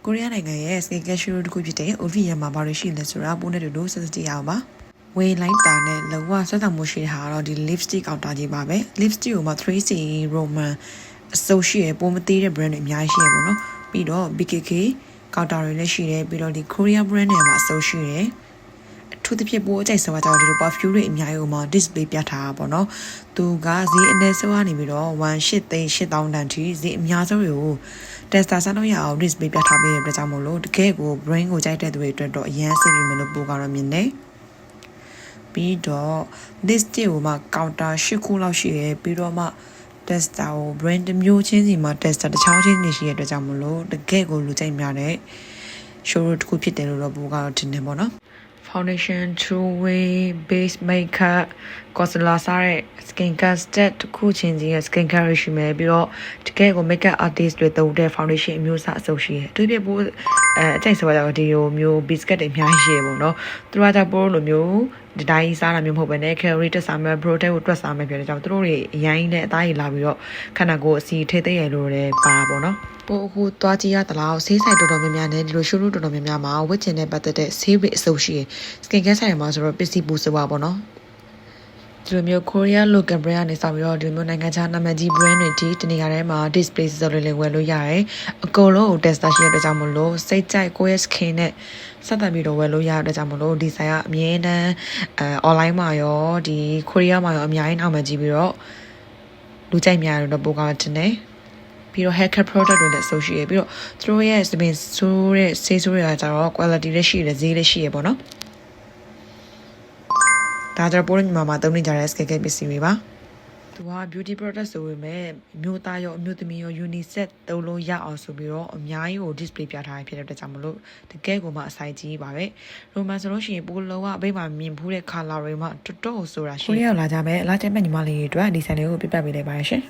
ကိုရီးယားနိုင်ငံရဲ့ skincare showroom တစ်ခုဖြစ်တဲ့ Olivia မှာဘာလို့ရှိလဲဆိုတာပို့နေတို့ဆက်စကြည့်အောင်ပါဝေးလိုက်တာနဲ့လောကဆက်ဆောင်မှုရှိတဲ့ဟာတော့ဒီ lipstick ကောင်တာကြီးပါပဲ lipstick ကိုမှ 3C Roman associate ပုံမသေးတဲ့ brand တွေအများကြီးရှိရပါတော့ပြီးတော့ BKK ကောင်တာတွေလည်းရှိတယ်ပြီးတော့ဒီ Korea brand တွေမှာ associate ထူးသဖြင့်ပိုးအကြိုက်ဆုံးကြောင့်ဒီလို perfume တွေအများကြီးကိုမှ display ပြထားတာပေါ့နော်သူကဈေးအနည်းဆုံးကနေပြီးတော့1,800,000တန်ထိဈေးအများဆုံးတွေကို tester စမ်းလို့ရအောင် display ပြထားပေးတဲ့အတွက်ကြောင့်မို့လို့တကယ်ကို brain ကိုကြိုက်တဲ့သူတွေအတွက်တော့အရန်စစ်ပြီးမလို့ပိုးကတော့မြင်နေပြီးတော့ list ကိုမှ counter 8ခုလောက်ရှိရပြီးတော့မှ tester ကို brand တစ်မျိုးချင်းစီမှာ tester တစ်ချောင်းချင်းနေရှိတဲ့အတွက်ကြောင့်မို့လို့တကယ်ကိုလူကြိုက်များတဲ့ showroom တစ်ခုဖြစ်တယ်လို့တော့ပိုးကတော့ထင်တယ်ပေါ့နော်foundation two way base makeup concealer စတဲ့ skincare set တစ်ခုချင်းစီရဲ့ skincare ရှိမယ်ပြီးတော့တကယ်ကို makeup artist တွေသုံးတဲ့ foundation အမျိုးအစားအစုံရှိတယ်သူပြပို့အကြိုက်ဆိုတော့ဒီလိုမျိုး biscuit တွေအများကြီးရှိရပေါ့နော်သူကကြောင့်ပို့လိုမျိုးဒီတိုင်းစားတာမျိုးမဟုတ်ဘဲနဲ့ calorie တက်စားမယ် protein ကိုတွက်စားမယ်ဖြစ်တဲ့ကြောင့်သူတို့တွေအရင်နဲ့အသားကြီးလာပြီးတော့ခန္ဓာကိုယ်အစီထိသိရလို့လည်းပါတာပေါ့နော်ပို့အခုသွားကြည့်ရတလားဆေးဆိုင်တော်တော်များများနဲ့ဒီလို showroom တော်တော်များများမှာဝတ်ချင်တဲ့ပတ်သက်တဲ့ဆေးတွေအစုံရှိရ skincare ဆိုင်မှာဆိုတော့ပစ္စည်းပူစပါပေါ့နော်ဒီလိုမျိုး Korea local brand ကနေစပြီးတော့ဒီလိုမျိုးနိုင်ငံခြားနာမည်ကြီး brand တွေဒီတနေရာထဲမှာ display စော်လေးဝယ်လို့ရတယ်အကုန်လုံးကို tester ရှိရတဲ့ကြောင့်မလို့စိတ်ကြိုက်ကိုယ့်ရဲ့ skin နဲ့ဆက်သွယ်ပြီးတော့ဝယ်လို့ရတဲ့ကြောင့်မလို့ဒီဆိုင်ကအမြဲတမ်းonline မှာရောဒီ Korea မှာရောအများကြီးနာမည်ကြီးပြီးတော့လူကြိုက်များတယ်တော့ပိုကောင်းတယ်နဲ့ပြီးတော့ hair care product တွေလည်း associate ပြီးတော့သူတို့ရဲ့ spin ဆိုးတဲ့ဆေးဆိုးတွေကကြတော့ quality လည်းရှိတယ်ဈေးလည်းရှိရပေါ့နော်ဒါကြတော့ပိုးညီမမှာသုံးနေကြတဲ့ skincare ပစ္စည်းတွေပါသူက beauty product ဆိုပေမဲ့မျိုးသားရောအမျိုးသမီးရော unisex သုံးလို့ရအောင်ဆိုပြီးတော့အများကြီးကို display ပြထားရဖြစ်တဲ့အတွက်ကြောင့်မလို့တကယ်ကိုမှအဆိုင်ကြီးပါပဲရိုမန်ဆိုလို့ရှိရင်ပိုးလုံးဝအပိတ်မှာမြင်ဖူးတဲ့ color တွေမှတော်တော်ဆိုတာရှိကိုရီးယားလာကြမယ်လာတဲ့မဲ့ညီမလေးတွေအတွက်ဒီဆိုင်လေးကိုပြပတ်ပေးလိုက်ပါရှင်